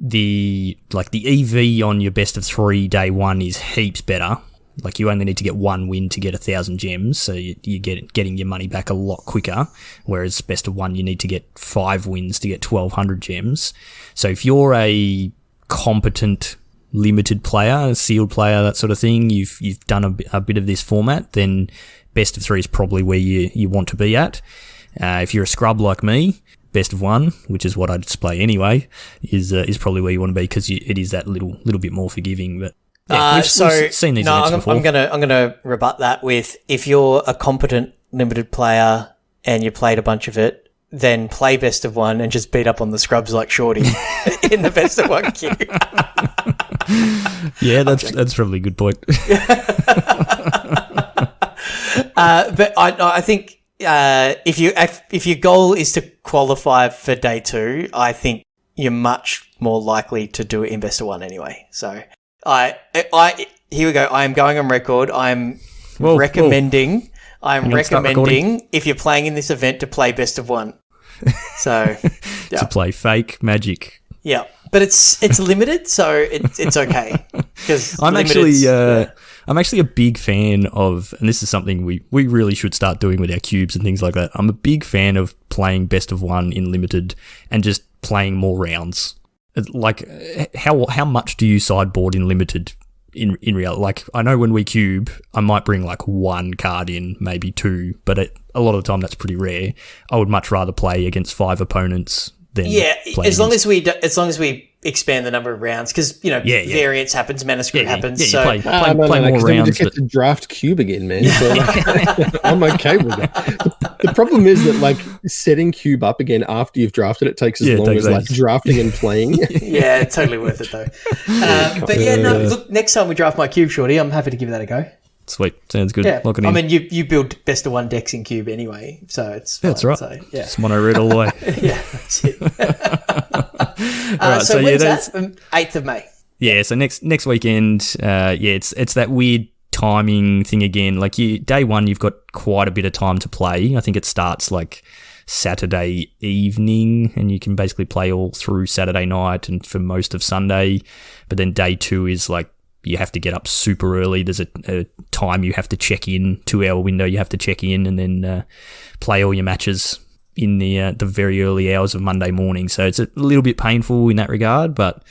the EV on your best of 3 day 1 is heaps better. Like you only need to get 1 win to get 1,000 gems, so you getting your money back a lot quicker. Whereas best of 1, you need to get 5 wins to get 1,200 gems. So if you're a competent limited player, a sealed player, that sort of thing, you've done a bit of this format, then best of 3 is probably where you want to be at. If you're a scrub like me, best of 1, which is what I display anyway, is probably where you want to be because it is that little bit more forgiving. But we've seen these events before. I'm gonna rebut that with, if you're a competent limited player and you played a bunch of it, then play best of 1 and just beat up on the scrubs like Shorty in the best of 1 queue. Yeah, that's probably a good point. But I think if your goal is to qualify for day 2, I think you're much more likely to do it in best of 1 anyway. So here we go. I am going on record. I'm recommending if you're playing in this event to play best of 1. So to play fake magic. Yeah, but it's limited, so it's okay. Because I'm actually a big fan of, and this is something we really should start doing with our cubes and things like that. I'm a big fan of playing best of 1 in limited and just playing more rounds. Like, how much do you sideboard in limited in reality? Like, I know when we cube, I might bring like 1 card in, maybe 2, but a lot of the time that's pretty rare. I would much rather play against 5 opponents than play as long as we expand the number of rounds, because variance happens, manuscript happens. So play more rounds. We just get to draft cube again, man. So I'm okay with that. The problem is that like setting cube up again after you've drafted it takes as long as like drafting and playing. Yeah, totally worth it though. Look, next time we draft my cube, Shorty, I'm happy to give that a go. Sweet, sounds good. Yeah. Lock it in. I mean, you build best of 1 decks in cube anyway, so it's fine. That's right. So, It's mono-red all the way. Yeah, that's it. Right, so when's that? 8th of May. Yeah, so next weekend, it's that weird timing thing again. Like day 1, you've got quite a bit of time to play. I think it starts like Saturday evening, and you can basically play all through Saturday night and for most of Sunday. But then day 2 is like, you have to get up super early. There's a time you have to check in, 2-hour window you have to check in, and then play all your matches in the very early hours of Monday morning. So it's a little bit painful in that regard, but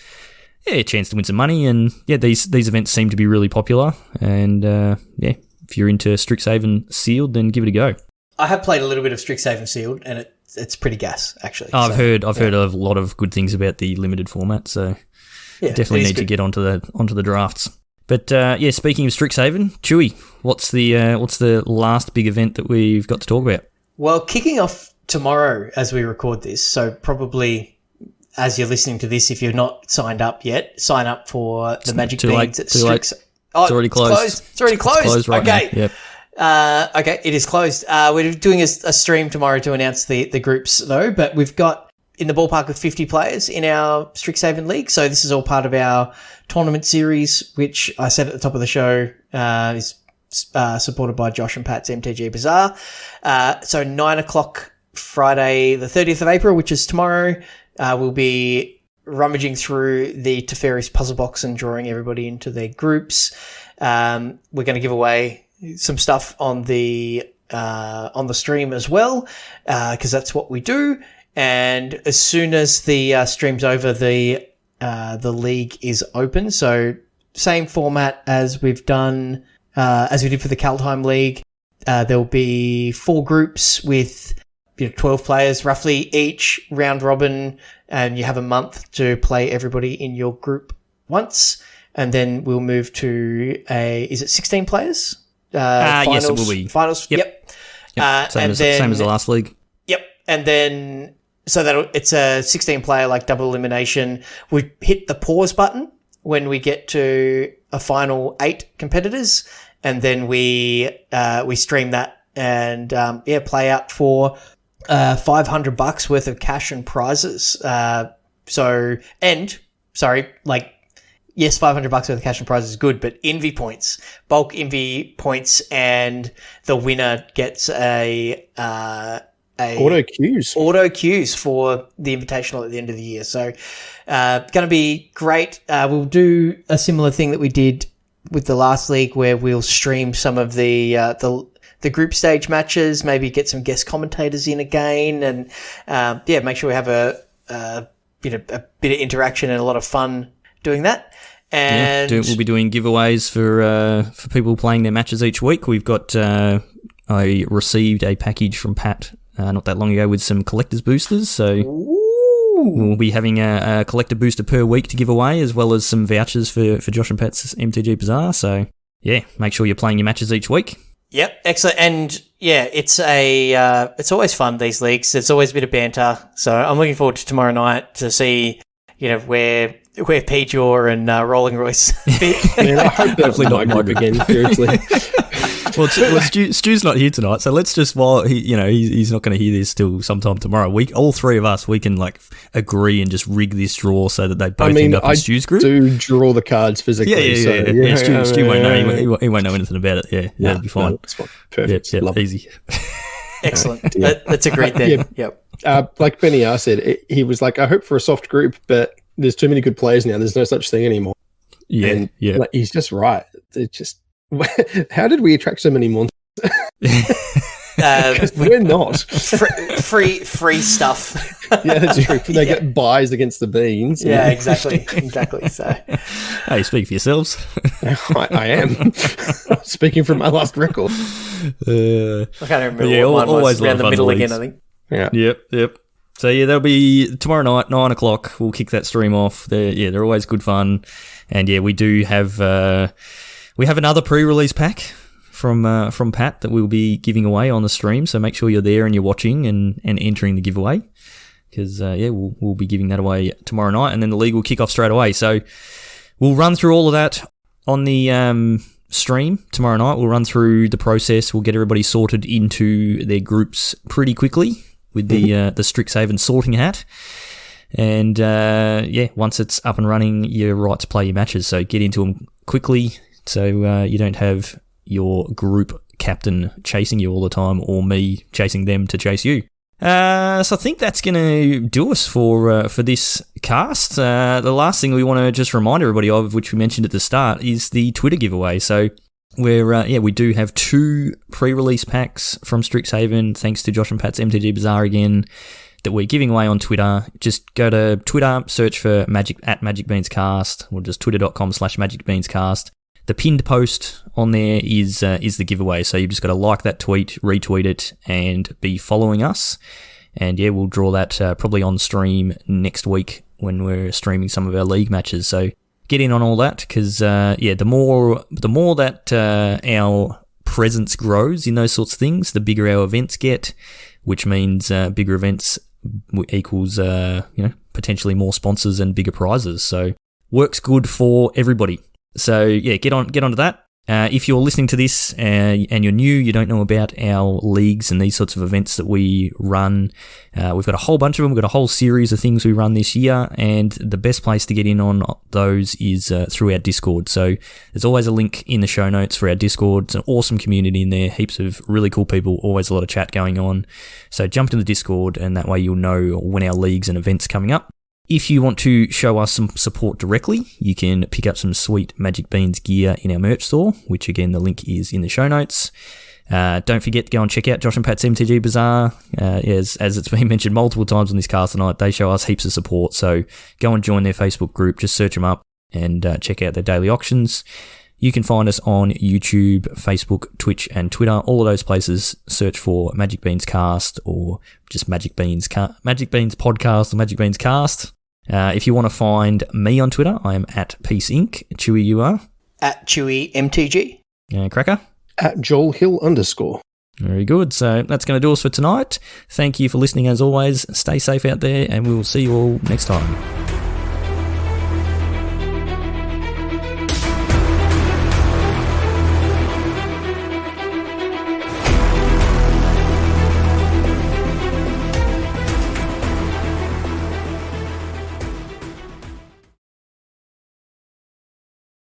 a chance to win some money. And these events seem to be really popular. And if you're into Strixhaven Sealed, then give it a go. I have played a little bit of Strixhaven Sealed, and it's pretty gas actually. I've heard a lot of good things about the limited format. So. Yeah, definitely need to get onto the drafts. But speaking of Strixhaven, Chewy, what's the last big event that we've got to talk about? Well, kicking off tomorrow as we record this, so probably as you're listening to this, if you're not signed up yet, sign up for the Magic Beans at Strix. Oh, it's already closed. It's already closed. It's closed right okay. Now. Yep. Okay, it is closed. We're doing a stream tomorrow to announce the groups, though, but we've got in the ballpark of 50 players in our Strixhaven League, so this is all part of our tournament series, which I said at the top of the show is supported by Josh and Pat's MTG Bazaar. So 9 o'clock Friday the 30th of April, which is tomorrow, we'll be rummaging through the Teferis puzzle box and drawing everybody into their groups. We're going to give away some stuff on the stream as well, because that's what we do. And as soon as the stream's over, the league is open. So same format as we've done, as we did for the Kaldheim League. There'll be 4 groups with 12 players roughly each, round robin, and you have a month to play everybody in your group once. And then we'll move to is it 16 players? Yes, it will be. Finals. Yep. Same as the last league. Yep. And then, so it's a 16 player, like double elimination. We hit the pause button when we get to a final 8 competitors, and then we stream that and, play out for, $500 worth of cash and prizes. Yes, $500 worth of cash and prizes is good, but Envy points, bulk Envy points, and the winner gets a auto queues for the Invitational at the end of the year. So, going to be great. We'll do a similar thing that we did with the last league, where we'll stream some of the group stage matches, maybe get some guest commentators in again, and make sure we have a bit of interaction and a lot of fun doing that. And we'll be doing giveaways for people playing their matches each week. We've got I received a package from Pat not that long ago with some collector's boosters, so we'll be having a collector booster per week to give away, as well as some vouchers for Josh and Pat's MTG Bazaar. So yeah, make sure you're playing your matches each week. Yep, excellent. And yeah, it's always fun, these leagues. There's always a bit of banter. So I'm looking forward to tomorrow night to see, where Pejor and Rolling Royce fit. Man, I hope that's not my group again, seriously. Well, Stu's not here tonight, so let's just, while he's not going to hear this till sometime tomorrow. All 3 of us, we can agree and just rig this draw so that they both end up in Stu's group. Do draw the cards physically. Stu won't know. He won't know anything about it. Yeah, it'll be fine. That's fine. Perfect. Yeah, easy. Excellent. That's agreed then. Yep. Like Benny R said, he was like, I hope for a soft group, but there's too many good players now. There's no such thing anymore. Yeah, and, he's just right. It's just, how did we attract so many monsters? We're not free stuff. Yeah, that's true. They get buys against the beans. Yeah, exactly. So, hey, speak for yourselves. I am speaking from my last record. I can't remember what mine was. Around the middle again, I think. Yeah. Yep. So yeah, that'll be tomorrow night, 9 o'clock. We'll kick that stream off. They're always good fun, and yeah, we do have another pre-release pack from Pat that we'll be giving away on the stream. So make sure you're there and you're watching and entering the giveaway, because we'll be giving that away tomorrow night, and then the league will kick off straight away. So we'll run through all of that on the stream tomorrow night. We'll run through the process. We'll get everybody sorted into their groups pretty quickly with the Strixhaven sorting hat. And once it's up and running, you're right to play your matches. So get into them quickly, so you don't have your group captain chasing you all the time, or me chasing them to chase you. So I think that's going to do us for this cast. The last thing we want to just remind everybody of, which we mentioned at the start, is the Twitter giveaway. So we do have 2 pre-release packs from Strixhaven, thanks to Josh and Pat's MTG Bazaar again, that we're giving away on Twitter. Just go to Twitter, search for @MagicBeansCast, or just twitter.com/MagicBeansCast. The pinned post on there is the giveaway, so you've just got to like that tweet, retweet it, and be following us. And yeah, we'll draw that probably on stream next week when we're streaming some of our league matches. So get in on all that, because the more that our presence grows in those sorts of things, the bigger our events get, which means bigger events equals potentially more sponsors and bigger prizes. So works good for everybody. So yeah, get onto that. If you're listening to this and you're new, you don't know about our leagues and these sorts of events that we run, we've got a whole bunch of them. We've got a whole series of things we run this year, and the best place to get in on those is through our Discord. So there's always a link in the show notes for our Discord. It's an awesome community in there, heaps of really cool people, always a lot of chat going on. So jump to the Discord, and that way you'll know when our leagues and events are coming up. If you want to show us some support directly, you can pick up some sweet Magic Beans gear in our merch store, which again, the link is in the show notes. Don't forget to go and check out Josh and Pat's MTG Bazaar. As it's been mentioned multiple times on this cast tonight, they show us heaps of support. So go and join their Facebook group, just search them up and check out their daily auctions. You can find us on YouTube, Facebook, Twitch, and Twitter. All of those places, search for Magic Beans Cast or just Magic Beans Podcast or Magic Beans Cast. If you want to find me on Twitter, I am at Peace Inc. Chewy, you are? At Chewy MTG. Cracker? At Joel Hill _. Very good. So that's going to do us for tonight. Thank you for listening as always. Stay safe out there, and we will see you all next time.